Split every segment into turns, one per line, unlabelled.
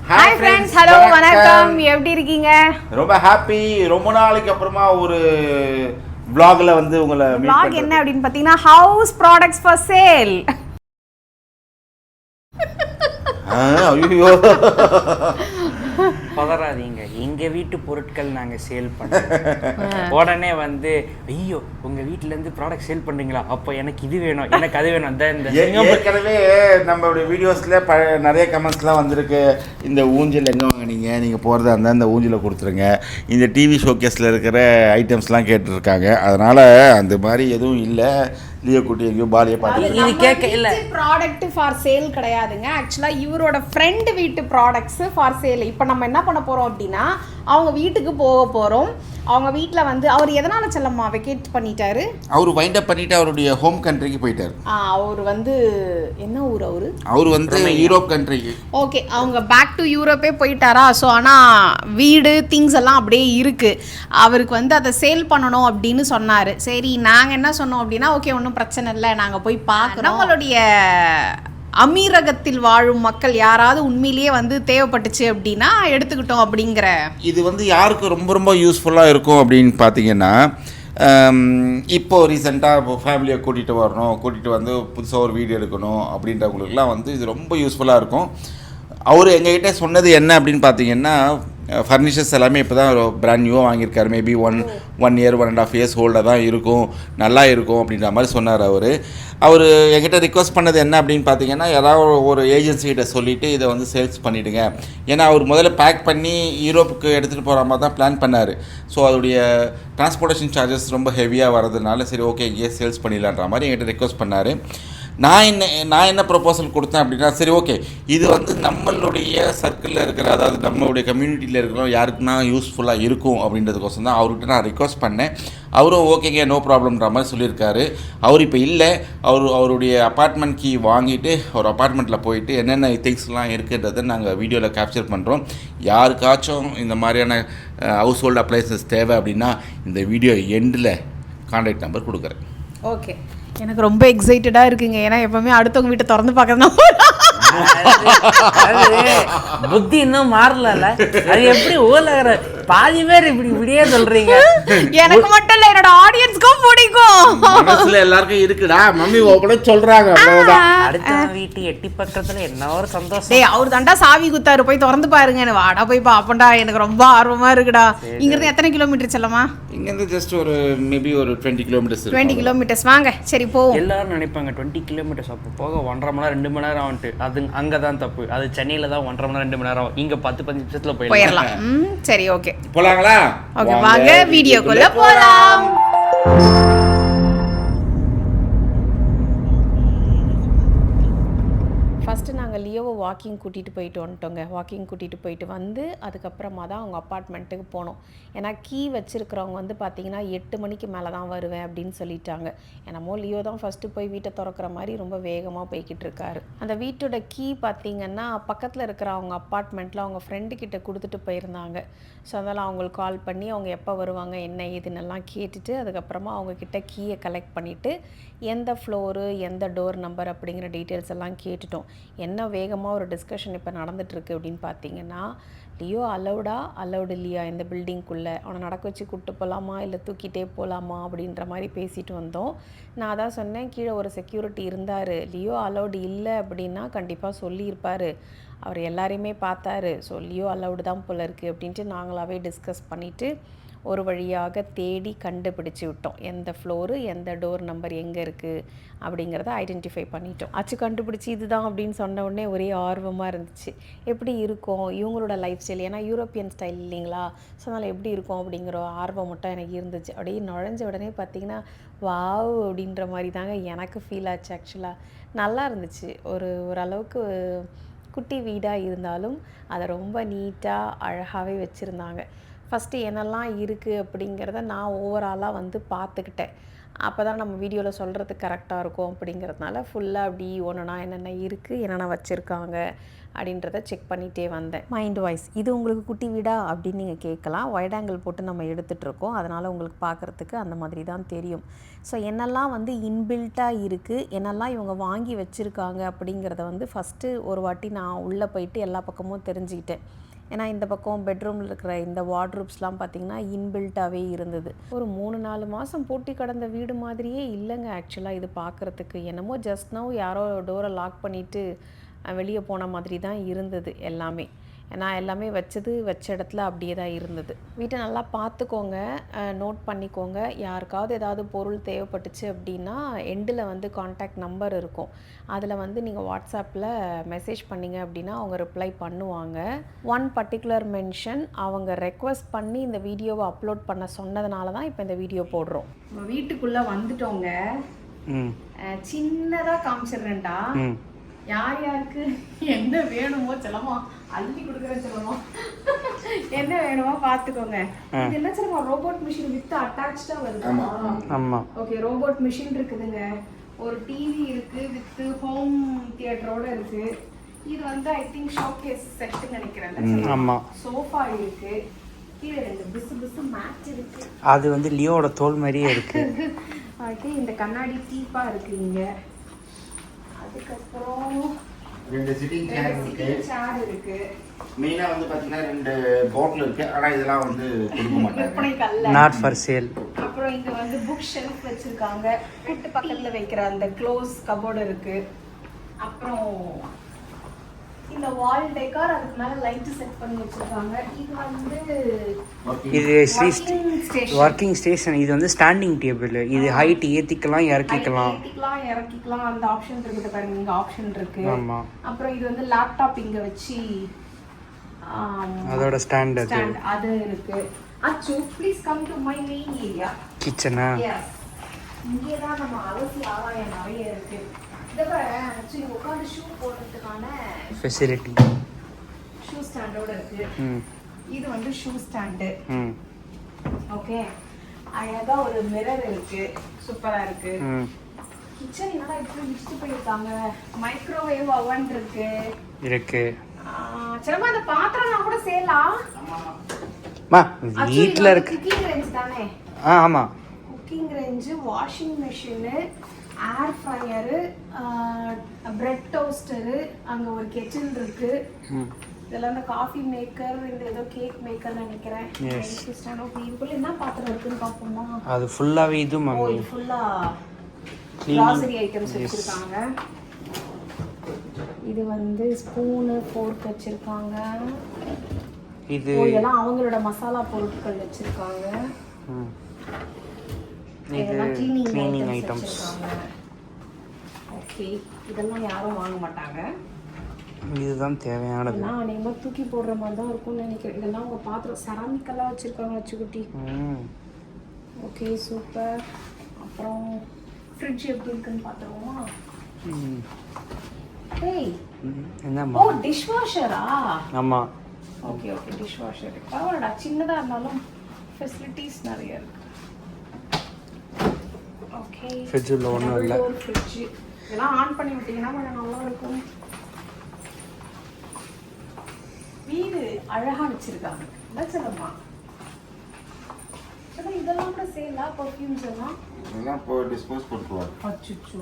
Hi friends, hello வணக்கம். எப்படி இருக்கீங்க?
ரொம்ப ஹாப்பி. ரொம்ப நாளைக்கு அப்புறமா ஒரு vlogல வந்து உங்களை மீட்
vlog
பண்றது.
என்ன அப்படின்னு பார்த்தீங்கன்னா ஹவுஸ் ப்ராடக்ட்ஸ் ஃபார் சேல்.
ஐயோ
பதறாதீங்க, எங்க வீட்டு பொருட்கள் நாங்க சேல் பண்றோம். உடனே வந்து ஐயோ உங்க வீட்டுல இருந்து ப்ராடக்ட் சேல் பண்றீங்களா, அப்போ எனக்கு இது வேணும் எனக்கு அது வேணும்.
ஏற்கனவே நம்மளுடைய வீடியோஸ்ல நிறைய கமெண்ட்ஸ்லாம் வந்திருக்கு. இந்த ஊஞ்சல் எங்கே வாங்கினீங்க, நீங்கள் போகிறதா இருந்தால் இந்த ஊஞ்சலை கொடுத்துருங்க, இந்த டிவி ஷோகேஸில் இருக்கிற ஐட்டம்ஸ்லாம் கேட்டுருக்காங்க. அதனால் அந்த மாதிரி எதுவும் இல்லை. லியோ குட்டி எங்கேயோ பாலியை பார்த்து
இது கேட்க இல்லை,
ப்ராடக்ட் ஃபார் சேல் கிடையாதுங்க. ஆக்சுவலாக இவரோட ஃப்ரெண்டு வீட்டு ப்ராடக்ட்ஸ் ஃபார் சேல். இப்போ நம்ம என்ன பண்ண போகிறோம் அப்படின்னா அவங்க வீட்டுக்கு போக போகிறோம். அவங்க வீட்டில் வந்து அவர் எதனால் செல்லம்மா வெக்கேட் பண்ணிட்டாரு?
அவர் வைண்ட் அப் பண்ணிட்டு அவருடைய ஹோம் கண்ட்ரிக்கு போயிட்டார்.
அவர் வந்து என்ன ஊர்?
அவர் வந்து யூரோப் கண்ட்ரிக்கு.
ஓகே, அவங்க பேக் டு யூரோப்பே போயிட்டாரா. ஸோ ஆனால் வீடு திங்ஸ் எல்லாம் அப்படியே இருக்குது. அவருக்கு வந்து அதை சேல் பண்ணணும் அப்படின்னு சொன்னார். சரி, நாங்கள் என்ன சொன்னோம் அப்படின்னா ஓகே ஒன்றும் பிரச்சனை இல்லை, நாங்கள் போய் பார்க்குறோம். நம்மளுடைய அமீரகத்தில் வாழும் மக்கள் யாராவது உண்மையிலேயே வந்து தேவைப்பட்டுச்சு அப்படின்னா எடுத்துக்கிட்டோம் அப்படிங்கிற.
இது வந்து யாருக்கு ரொம்ப ரொம்ப யூஸ்ஃபுல்லாக இருக்கும் அப்படின்னு பார்த்தீங்கன்னா, இப்போது ரீசெண்டாக இப்போ ஃபேமிலியை கூட்டிகிட்டு வந்து புதுசாக ஒரு வீடியோ எடுக்கணும் அப்படின்றவங்களுக்குலாம் வந்து இது ரொம்ப யூஸ்ஃபுல்லாக இருக்கும். அவர் எங்ககிட்ட சொன்னது என்ன அப்படின்னு பார்த்தீங்கன்னா, ஃபர்னிச்சர்ஸ் எல்லாமே இப்போ தான் பிராண்ட் நியூவாக வாங்கியிருக்காரு. மேபி ஒன் இயர் 1.5 இயர்ஸ் ஹோல்டாக தான் இருக்கும், நல்லா இருக்கும் அப்படின்ற மாதிரி சொன்னார். அவர் என்கிட்ட ரிக்வஸ்ட் பண்ணது என்ன அப்படின்னு பார்த்தீங்கன்னா, ஏதாவது ஒரு ஏஜென்சிகிட்ட சொல்லிவிட்டு இதை வந்து சேல்ஸ் பண்ணிவிடுங்க. ஏன்னா அவர் முதல்ல பேக் பண்ணி யூரோப்புக்கு எடுத்துகிட்டு போகிற மாதிரி தான் பிளான் பண்ணார். ஸோ அதோடைய டிரான்ஸ்போர்ட்டேஷன் சார்ஜஸ் ரொம்ப ஹெவியாக வரதுனால சரி ஓகே இங்கேயே சேல்ஸ் பண்ணிடலான்ற மாதிரி என்கிட்ட ரிக்வஸ்ட் பண்ணார். நான் என்ன ப்ரொபோசல் கொடுத்தேன் அப்படின்னா, சரி ஓகே இது வந்து நம்மளுடைய சர்க்கிளில் இருக்கிற, அதாவது நம்மளுடைய கம்யூனிட்டியில் இருக்கிற யாருக்குன்னா யூஸ்ஃபுல்லாக இருக்கும் அப்படின்றதுக்கோசம் தான் அவர்கிட்ட நான் ரிக்வஸ்ட் பண்ணேன். அவரும் ஓகேங்க நோ ப்ராப்ளம்ன்ற மாதிரி சொல்லியிருக்காரு. அவர் இப்போ இல்லை, அவருடைய அப்பார்ட்மெண்ட் கீ வாங்கிட்டு ஒரு அப்பார்ட்மெண்ட்டில் போயிட்டு என்னென்ன திங்ஸ்லாம் இருக்குன்றதை நாங்கள் வீடியோவில் கேப்சர் பண்ணுறோம். யாருக்காச்சும் இந்த மாதிரியான ஹவுஸ் ஹோல்டு அப்ளைன்சஸ் தேவை அப்படின்னா இந்த வீடியோ எண்டில் கான்டாக்ட் நம்பர் கொடுக்குறேன்.
ஓகே, எனக்கு ரொம்ப எக்ஸைட்டடாக இருக்குங்க. ஏன்னா எப்பவுமே அடுத்தவங்க வீட்டை திறந்து பார்க்கறதுனா
புத்தி இன்னும் மாறல. அது எப்படி ஊர்ல பாதி பேர் இப்படியே சொல்றீங்க?
எனக்கு மட்டும் இல்ல, என்னோட ஆடியன்ஸ்க்கும் பிடிக்கும்.
மனசுல எல்லாருக்கும் இருக்குடா, மம்மி ஓபனா சொல்றாங்க.
அடுத்த வீட்டு எட்டி பக்கத்துல என்ன ஒரு சந்தோஷம்.
டேய், அவர் தாண்டா சாவி குத்தாரு, போய் திறந்து பாருங்க. வாடா போய் பாப்பண்டா, எனக்கு ரொம்ப ஆர்வமா இருக்குடா. இங்க இருந்து எத்தனை கிலோமீட்டர் செல்லமா?
இங்க இருந்து ஜஸ்ட் ஒரு மேபி ஒரு 20 கிலோமீட்டர்ஸ்.
20 கிலோமீட்டர்ஸ். வாங்க சரி போவோம்.
எல்லாரும் நினைப்பாங்க 20 கிலோமீட்டர்ஸ் அப்போ போக 1.5 மணி நேரம் 2 மணி நேரம் ஆகுது. அது அங்கே தான் தப்பு. அது சென்னையில் தான் 1.5 மணி நேரம் 2 மணி நேரம் ஆகும். இங்கே 10-15 நிமிஷத்தில் போயிடலாம்.
சரி ஓகே
போலாங்களா?
ஓகே வாங்க வீடியோக்குள்ள போலாம். ஃபஸ்ட்டு நாங்கள் லியோவை வாக்கிங் கூட்டிகிட்டு போயிட்டு வந்துட்டோங்க. வாக்கிங் கூட்டிகிட்டு போயிட்டு வந்து அதுக்கப்புறமா தான் அவங்க அப்பார்ட்மெண்ட்டுக்கு போனோம். ஏன்னா கீ வச்சுருக்கிறவங்க வந்து பார்த்திங்கன்னா 8 மணிக்கு மேலே தான் வருவேன் அப்படின்னு சொல்லிட்டாங்க. என்னமோ லியோ தான் ஃபஸ்ட்டு போய் வீட்டை திறக்கிற மாதிரி ரொம்ப வேகமாக போய்கிட்டு இருக்காரு. அந்த வீட்டோட கீ பார்த்திங்கன்னா பக்கத்தில் இருக்கிற அவங்க அப்பார்ட்மெண்ட்டில் அவங்க ஃப்ரெண்டுக்கிட்ட கொடுத்துட்டு போயிருந்தாங்க. ஸோ அதனால் அவங்களுக்கு கால் பண்ணி அவங்க எப்போ வருவாங்க என்ன ஏதுன்னெல்லாம் கேட்டுட்டு அதுக்கப்புறமா அவங்கக்கிட்ட கீயை கலெக்ட் பண்ணிவிட்டு எந்த ஃப்ளோரு எந்த டோர் நம்பர் அப்படிங்கிற டீட்டெயில்ஸ் எல்லாம் கேட்டுட்டோம். என்ன வேகமாக ஒரு டிஸ்கஷன் இப்போ நடந்துகிட்ருக்கு அப்படின்னு பார்த்தீங்கன்னா, லியோ அலௌடு இல்லையா இந்த பில்டிங்குள்ளே, அவனை நடக்க வச்சு கூப்பிட்டு போகலாமா இல்லை தூக்கிட்டே போகலாமா அப்படின்ற மாதிரி பேசிட்டு வந்தோம். நான் தான் சொன்னேன், கீழே ஒரு செக்யூரிட்டி இருந்தார், லியோ அலௌடு இல்லை அப்படின்னா கண்டிப்பாக சொல்லியிருப்பார், அவர் எல்லாரையுமே பார்த்தாரு, ஸோ லியோ அலௌடு தான் போல இருக்குது அப்படின்ட்டு நாங்களாகவே டிஸ்கஸ் பண்ணிவிட்டு ஒரு வழியாக தேடி கண்டுபிடிச்சி விட்டோம். எந்த ஃப்ளோரு எந்த டோர் நம்பர் எங்கே இருக்குது அப்படிங்கிறத ஐடென்டிஃபை பண்ணிட்டோம். ஆச்சு கண்டுபிடிச்சி இதுதான் அப்படின்னு சொன்ன உடனே ஒரே ஆர்வமாக இருந்துச்சு. எப்படி இருக்கும் இவங்களோட லைஃப் ஸ்டைல், ஏன்னா யூரோப்பியன் ஸ்டைல் இல்லைங்களா, ஸோ அதனால் எப்படி இருக்கும் அப்படிங்கிற ஆர்வம் மட்டும் எனக்கு இருந்துச்சு. அப்படியே நுழைஞ்ச உடனே பார்த்திங்கன்னா வாவ் அப்படின்ற மாதிரி தாங்க எனக்கு ஃபீல் ஆச்சு. ஆக்சுவலாக நல்லா இருந்துச்சு. ஓரளவுக்கு குட்டி வீடாக இருந்தாலும் அதை ரொம்ப நீட்டாக அழகாகவே வச்சுருந்தாங்க. ஃபஸ்ட்டு என்னெல்லாம் இருக்குது அப்படிங்கிறத நான் ஓவராலாக வந்து பார்த்துக்கிட்டேன். அப்போ தான் நம்ம வீடியோவில் சொல்கிறதுக்கு கரெக்டாக இருக்கும் அப்படிங்கிறதுனால ஃபுல்லாக அப்படி ஒன்றுனா என்னென்ன இருக்குது என்னென்ன வச்சுருக்காங்க அப்படின்றத செக் பண்ணிகிட்டே வந்தேன். மைண்ட் வாய்ஸ் இது உங்களுக்கு குட்டி வீடா அப்படின்னு நீங்கள் கேட்கலாம். வைட் ஆங்கிள் போட்டு நம்ம எடுத்துகிட்ருக்கோம், அதனால் உங்களுக்கு பார்க்குறதுக்கு அந்த மாதிரி தான் தெரியும். ஸோ என்னெல்லாம் வந்து இன்பில்ட்டாக இருக்குது, என்னெல்லாம் இவங்க வாங்கி வச்சுருக்காங்க அப்படிங்கிறத வந்து ஃபஸ்ட்டு ஒரு வாட்டி நான் உள்ளே போயிட்டு எல்லா பக்கமும் தெரிஞ்சுக்கிட்டேன். ஏன்னா இந்த பக்கம் பெட்ரூமில் இருக்கிற இந்த வார்ட்ரூப்ஸ்லாம் பார்த்திங்கன்னா இன்பில்ட்டாகவே இருந்தது. ஒரு 3-4 மாதம் பூட்டி கிடந்த வீடு மாதிரியே இல்லைங்க ஆக்சுவலாக இது பார்க்குறதுக்கு. என்னமோ ஜஸ்ட் நவ் யாரோ டோரை லாக் பண்ணிவிட்டு வெளியே போன மாதிரி தான் இருந்தது எல்லாமே. நான் எல்லாமே வச்ச இடத்துல அப்படியே தான் இருந்தது. வீட்டை நல்லா பார்த்துக்கோங்க, நோட் பண்ணிக்கோங்க. யாருக்காவது ஏதாவது பொருள் தேவைப்பட்டுச்சு அப்படின்னா எண்டில் வந்து கான்டாக்ட் நம்பர் இருக்கும், அதில் வந்து நீங்கள் வாட்ஸ்அப்பில் மெசேஜ் பண்ணிங்க அப்படின்னா அவங்க ரிப்ளை பண்ணுவாங்க. ஒன் பர்டிகுலர் மென்ஷன் அவங்க ரெக்வஸ்ட் பண்ணி இந்த வீடியோவை அப்லோட் பண்ண சொன்னதுனால தான் இப்போ இந்த வீடியோ போடுறோம். நம்ம வீட்டுக்குள்ளே வந்துட்டோங்க. சின்னதாக காமிச்சிடுறேன்டா. யார் யாருக்கு என்ன வேணுமோ செல்லமா அள்ளி கொடுக்குறேன் செல்லமா. என்ன வேணுமோ பார்த்துக்கோங்க. இது என்ன செல்லமா ரோபோட் மிஷின் வித் அட்டாச்சா வருது.
ஆமா
ஓகே, ரோபோட் மிஷின் இருக்குதுங்க. ஒரு டிவி இருக்கு வித் ஹோம் தியேட்டரோட இருக்கு. இது வந்து ஐ திங்க் ஷோகேஸ் செட் நினைக்கிறேன்.
ஆமா,
சோஃபா இருக்கு. கீழே ரெண்டு பிசு மேட் இருக்கு.
அது வந்து லியோட தோல் மாதிரியே இருக்கு.
ஓகே, இந்த கண்ணாடி டீப்பா இருக்கு இங்க. அதுக்கப்புறம்
2 சிட்டிங்
சேர் இருக்கு.
மெயினா வந்து பாத்தீங்கன்னா 2 பாட்டில் இருக்கு. ஆனா இதெல்லாம் வந்து கொடுக்க மாட்டாங்க,
விற்பனைக்கு அல்ல,
நாட் ஃபார் சேல்.
அப்புறம் இங்க வந்து புக் ஷெல்ஃப் வச்சிருக்காங்க. வீட்டு பக்கத்துல வைக்கிற அந்த க்ளோஸ் கபோர்டு இருக்கு. அப்புறம் இந்த வால் டெக்கார், அதுக்கு மேல லைட் செட் பண்ணி வச்சிருக்காங்க. இது வந்து
இது ஒர்க்கிங் ஸ்டேஷன். இது வந்து ஸ்டாண்டிங் டேபிள். இது ஹைட் ஏத்திக்கலாம் இறக்கிக்கலாம்
அந்த ஆப்ஷன் இருக்குது பாருங்க. இங்க ஆப்ஷன் இருக்கு.
ஆமா,
அப்புறம் இது வந்து லேப்டாப் இங்க வச்சு
அதோட ஸ்டாண்ட்
அது இருக்கு. Achu please come to my main area
கிச்சனா.
எஸ், இங்கே தான் நம்ம அலசி ஆராயம் நிறைய இருக்கு. இதை பாரு, ஆக்சுவலி உட்காந்து ஷூ போடுறதுக்கான
ஃபெசிலிட்டி
ஷூ ஸ்டாண்டோட இருக்கு. இது வந்து ஷூ ஸ்டாண்டு. ஓகே, அழகா ஒரு மிரர் இருக்கு, சூப்பரா இருக்கு. கிச்சன் என்னடா இப்படி லிஸ்ட் பண்ணிருக்காங்க. மைக்ரோவேவ் அவன் இருக்கு. சரிமா, அந்த பாத்திரம் கூட சேலாம்.
வீட்ல இருக்கு.
குக்கிங் ரேஞ்ச் தானே?
ஆமா,
குக்கிங் ரேஞ்ச், வாஷிங் மெஷின், ஏர் ஃப்ரையரு, பிரெட் டோஸ்டரு, அங்கே ஒரு கெட்டில் இருக்கு. இதெல்லாம் இந்த காஃபி மேக்கர், இந்த ஏதோ கேக் மேக்கர் நினைக்கிறேன். இதுக்குள்ள என்ன பாத்திரம் இருக்குன்னு பார்ப்போமா?
அது ஃபுல்லாவே இது மம்மி,
ஃபுல்லா கிராசரி ஐட்டம்ஸ் வச்சிருக்காங்க. இது வந்து ஸ்பூனு ஃபோர்க் வச்சிருக்காங்க. இதெல்லாம் அவங்களோட மசாலா பொருட்கள் வச்சிருக்காங்க. இதெல்லாம் க்ளீனிங் ஐட்டம்ஸ். ஓகே, இதெல்லாம் யாரும் வாங்க மாட்டாங்க.
இதுதான் தேவையானது.
இதெல்லாம் அநேகமாக தூக்கி போடுற மாதிரி தான் இருக்கும்னு நினைக்கிறேன். இதெல்லாம் உங்கள் பாத்திரம் செராமிக்கெல்லாம் வச்சுருக்காங்க வச்சுக்குட்டி. Okay, super. அப்புறம் ஃப்ரிட்ஜ் எப்படி இருக்குன்னு பார்த்துருவோமா? ஏய்,
என்னம்மா?
ஓ, டிஷ் வாஷரா?
ஆமா.
Okay okay, dish washer. பரவாயில்லடா, சின்னதாக இருந்தாலும் ஃபெசிலிட்டிஸ் நிறைய இருக்கு. ஓகே,
ஃப்ரிட்ஜில் ஒன்றும் இல்லை.
ஃப்ரிட்ஜ் இதெல்லாம் ஆன் பண்ணி விட்டீங்கன்னா கொஞ்சம் நல்லா இருக்கும். வீடு அழகாக வச்சிருக்காங்க. வச்சிடமா இதெல்லாம் கூட சேலா? பர்ஃப்யூம்ஸ் எல்லாம்
இதெல்லாம் இப்போ டிஸ்போஸ் பண்ணுவாங்க.
அச்சுச்சோ.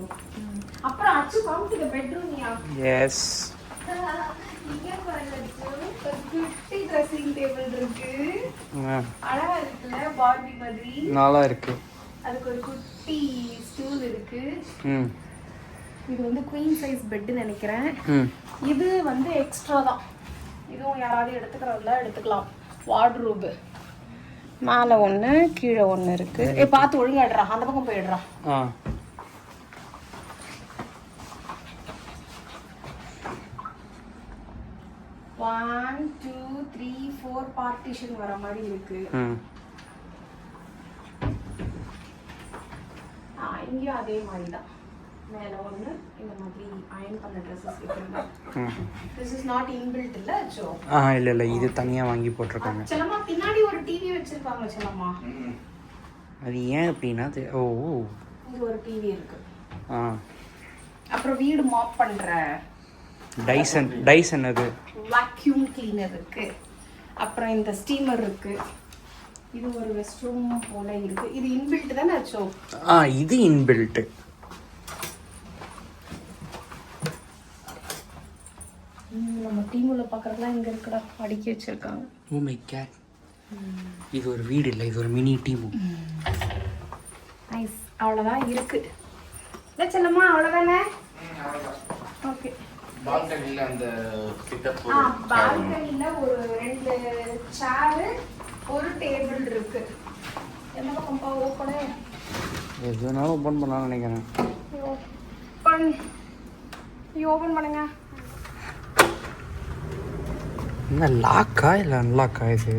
அப்புறம் அச்சு காமிக்கிற பெட்ரூம்யா.
எஸ்,
இங்க பாருங்க, ஒரு குட்டி ட்ரெஸ்ஸிங் டேபிள் இருக்கு. அழகா இருக்குல்ல, பார்பி மாதிரி
நல்லா இருக்கு.
அதுக்கு ஒரு குட்டி ஸ்டூல் இருக்கு. இது வந்து குவீன் சைஸ் பெட் நினைக்கிறேன். இது வந்து எக்ஸ்ட்ரா தான். இதுவும் யாராவது எடுத்துக்கிறவங்கள எடுத்துக்கலாம். வார்ட்ரோப் மேலே ஒன்று கீழே ஒன்று இருக்கு. பார்த்து ஒழுங்காடுறா, அந்த பக்கம் போயிடுறா. 1 2 3 4 பார்ட்டிஷன் வர மாதிரி இருக்கு. இங்கேயும் அதே மாதிரி தான். மேலே ஒன்று இந்த மாதிரி அயன் பண்ண ட்ரெஸ்ஸஸ் வைக்கிறாங்க. திஸ் இஸ் நாட் இன்பில்ட் இல்ல அச்சோ?
இல்லை இல்லை, இது தனியாக வாங்கி போட்டிருக்காங்க.
செல்லம்மா, பின்னாடி ஒரு டிவி வச்சிருக்காங்க செல்லம்மா.
அது ஏன் அப்படின்னா ஓ
இங்க ஒரு டிவி இருக்கு.
ஆ
அப்புறம் வீடு மாப் பண்ற
டைசன் அது
வாக்யூம் கிளீனர் இருக்கு. அப்புறம் இந்த ஸ்டீமர் இருக்கு. இது ஒரு ரெஸ்ட் ரூம் போல இருக்கு. இது இன்பில்ட் தானே ஆச்சோ?
இது இன்பில்ட்.
நம்ம டீமுல பாக்குறதுலாம் இங்க இருக்குடா, அடுக்கி வச்சிருக்காங்க.
ஓ மை காட், இது ஒரு வீடு இல்லை, இது ஒரு மினி டீம்.
நைஸ். அவ்வளோதான் இருக்கு. இல்லை செல்லம்மா, அவ்வளோதானே? ஓகே.
பால்கனியில் அந்த செட்டப்,
பால்கனியில் ஒரு 2 சேரு, ஒரு டேபிள் இருக்கு. எந்த பக்கம்ப்பா ஓப்பனு?
எது வேணாலும் ஓப்பன் பண்ணலாம்னு நினைக்கிறேன்.
ஓப்பன் பண்ணுங்க.
என்ன லாக்கா இல்லை அன்லாக்கா இது?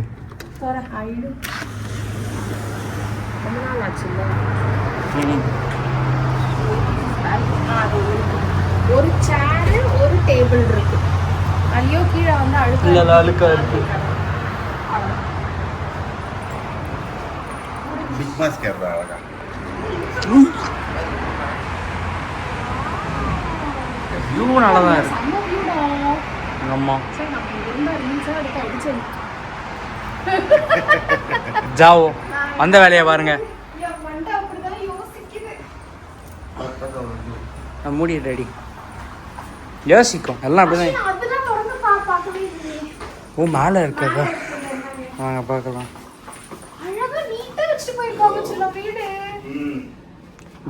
சார் ஐடு ரொம்ப நாள் ஆச்சுல்ல. ஒரு சேரு, ஒரு டேபிள் இருக்கு. ஐயோ, கீழே வந்து
அழுக்கா இருக்கு.
பிக் பாஸ் கேமரா அழகா.
வியூ நல்லா தான் இருக்கு. ஆமா, ஜாவோ அந்த வேலையை பாருங்க. மூடி ரெடி யோசிக்கும் எல்லாம் அப்படிதான். ஓ மேலே இருக்கிறதா? வாங்க பார்க்கலாம்.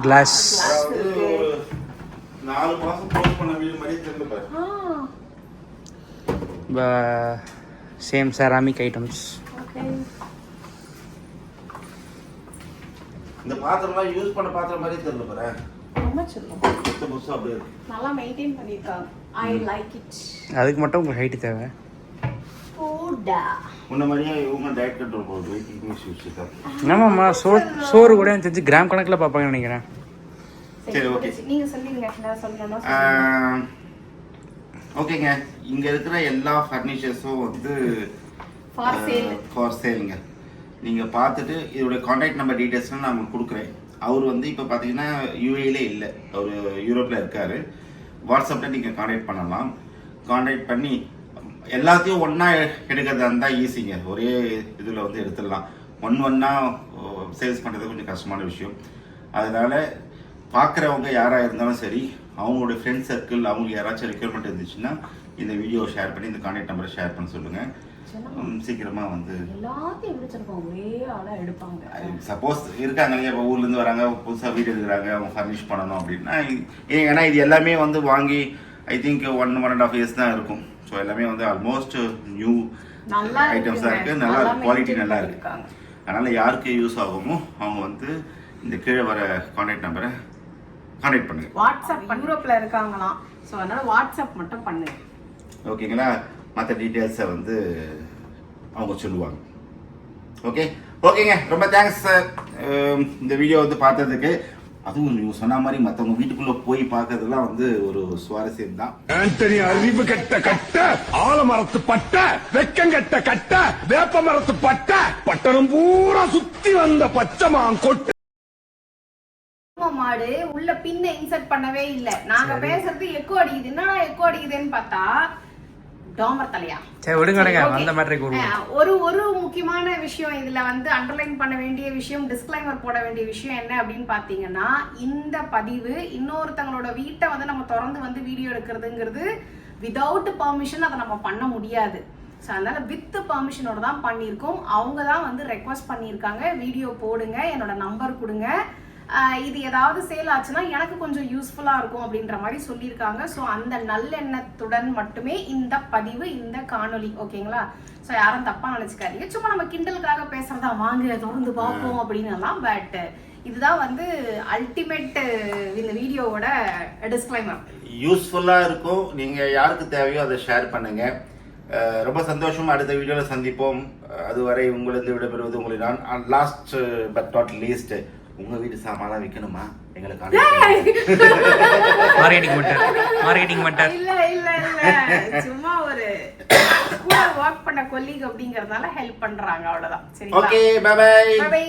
கிளாஸ்
4 மாசம் போஸ்ட் பண்ண வீடு மாதிரி தெரியல பாரு.
Same ceramic items.
இந்த பாத்திரம்லாம் யூஸ் பண்ண பாத்திரம் மாதிரி தெரியல பாரு.
ரொம்ப சொல்லும்.
புதுசா அப்படியே இருக்கு.
நல்லா மெயின்டைன் பண்ணிருக்காங்க. I like it.
அதுக்கு மட்டும் உங்களுக்கு ஹைட் தேவை.
ஓடா.
முன்ன மாதிரியே இவங்க டயட் கண்ட்ரோல் போடுறது, வெயிட் மிஷின்ஸ் இருக்கு.
ஆமாம்மா, சோறு கூட எனக்கு தெரிஞ்சு கிராம் கணக்கில் பார்ப்பாங்கன்னு நினைக்கிறேன்.
சரி, ஓகே.
நீங்க சொல்லுங்க, நான் சொல்லணும்.
ஓகேங்க, இங்க இருக்கிற எல்லா ஃபர்னிச்சர்ஸும் வந்து ஃபார் சேலுங்க. நீங்க பார்த்துட்டு இதோட கான்டாக்ட் நம்பர் டீடைல்ஸ்லாம் நான் உங்களுக்கு கொடுக்குறேன். அவர் வந்து இப்போ பார்த்தீங்கன்னா யூஏல இல்லை, அவர் யூரோப்பில் இருக்கார். வாட்ஸ்அப்பில் நீங்கள் கான்டாக்ட் பண்ணலாம். கான்டாக்ட் பண்ணி எல்லாத்தையும் ஒன்றா எடுக்கிறதா இருந்தால் ஈஸிங்க. ஒரே இதில் வந்து எடுத்துடலாம். ஒன்றா சேல்ஸ் பண்ணுறது கொஞ்சம் கஷ்டமான விஷயம். அதனால் பார்க்குறவங்க யாராக இருந்தாலும் சரி, அவங்களோட ஃப்ரெண்ட் சர்க்கிள், அவங்களுக்கு யாராச்சும் ரெக்யர்மெண்ட் இருந்துச்சுன்னா இந்த வீடியோ ஷேர் பண்ணி இந்த கான்டாக்ட் நம்பரை ஷேர் பண்ண சொல்லுங்கள். சீக்கிரமாக வந்து
எல்லாத்தையும் எடுத்துருக்கோம், ஒரே ஆளாக எடுப்பாங்க.
சப்போஸ் இருக்காங்க இல்லையா, இப்போ ஊர்லேருந்து வராங்க, புதுசாக வீடு எடுக்கிறாங்க, அவங்க ஃபர்னிஷ் பண்ணணும் அப்படின்னா, ஏன்னா இது எல்லாமே வந்து வாங்கி ஐ திங்க் 1.5 இயர்ஸ் தான் இருக்கும். ஸோ எல்லாமே வந்து ஆல்மோஸ்ட் நியூ ஐட்டம்ஸ் தான் இருக்குது. நல்லா குவாலிட்டி நல்லா இருக்குது. அதனால் யாருக்கு யூஸ் ஆகுமோ அவங்க வந்து இந்த கீழே வர கான்டாக்ட் நம்பரை கான்டாக்ட் பண்ணுங்க.
வாட்ஸ்அப் யூரோப்பில் இருக்காங்களாம், ஸோ அதனால் வாட்ஸ்அப் மட்டும் பண்ணுங்க.
ஓகேங்களா? மற்ற டீட்டெயில்ஸை வந்து அவங்க சொல்லுவாங்க. ஓகேங்க, ரொம்ப தேங்க்ஸ் இந்த வீடியோ வந்து பார்த்ததுக்கு. அதுவும் நீங்கள் சொன்ன மாதிரி மற்றவங்க வீட்டுக்குள்ளே போய் பார்க்கறதுலாம் வந்து ஒரு சுவாரஸ்யம் தான்.
ஆண்டனி அறிவு கட்ட கட்ட, ஆலமரத்து பட்ட, வெக்கங்கட்ட கட்ட, வேப்ப மரத்து பட்ட, பட்டணம் பூரா சுத்தி வந்த பச்சைமான் கொட்டு
மாடு உள்ள பின்ன இன்சர்ட் பண்ணவே இல்ல. நாங்க பேசுறது எக்கோ அடிக்குது. என்னடா எக்கோ அடிக்குதுன்னு பார்த்தா டாமர் தலையா.
சரி விடுங்க, அந்த மேட்டருக்கு வருவோம்.
ஒரு முக்கியமான விஷயம் இதுல வந்து அண்டர்லைன் பண்ண வேண்டிய விஷயம், டிஸ்க்ளைமர் போட வேண்டிய விஷயம் என்ன அப்படின்னு பாத்தீங்கன்னா, இந்த பதிவு இன்னொருத்தங்களோட வீட்டை வந்து நம்ம திறந்து வந்து வீடியோ எடுக்கிறதுங்கிறது விதவுட் பர்மிஷன் அதை நம்ம பண்ண முடியாது. ஸோ அதனால வித் பர்மிஷனோட தான் பண்ணியிருக்கோம். அவங்க தான் வந்து ரெக்வஸ்ட் பண்ணியிருக்காங்க, வீடியோ போடுங்க, என்னோட நம்பர் கொடுங்க, இது ஏதாவது சேல் ஆச்சுன்னா எனக்கு கொஞ்சம் யூஸ்ஃபுல்லாக இருக்கும் அப்படின்ற மாதிரி சொல்லியிருக்காங்க. ஸோ அந்த நல்லெண்ணத்துடன் மட்டுமே இந்த பதிவு, இந்த காணொலி. ஓகேங்களா? ஸோ யாரும் தப்பாக நினச்சிக்காதீங்க. சும்மா நம்ம கிண்டலுக்காக பேசுறதா, வாங்க தொடர்ந்து பார்ப்போம் அப்படின்னுலாம். பட் இதுதான் வந்து அல்டிமேட் இந்த வீடியோவோட டிஸ்க்ளைமர்.
யூஸ்ஃபுல்லாக இருக்கும். நீங்கள் யாருக்கு தேவையோ அதை ஷேர் பண்ணுங்கள். ரொம்ப சந்தோஷம். அடுத்த வீடியோவில் சந்திப்போம். அதுவரை உங்களிருந்து விடைபெறுவது உங்களை நான். லாஸ்ட் பட் நாட் லீஸ்ட், உங்க வீட்டு சாமான் விற்கணுமா? எங்களுக்கு
மார்க்கெட்டிங் மட்டர்
இல்ல சும்மா ஒரு கூட வொர்க் பண்ண கொலீக் அப்படிங்கறதுனால ஹெல்ப் பண்றாங்க, அவ்வளவுதான். சரி,
ஓகே, பை பை.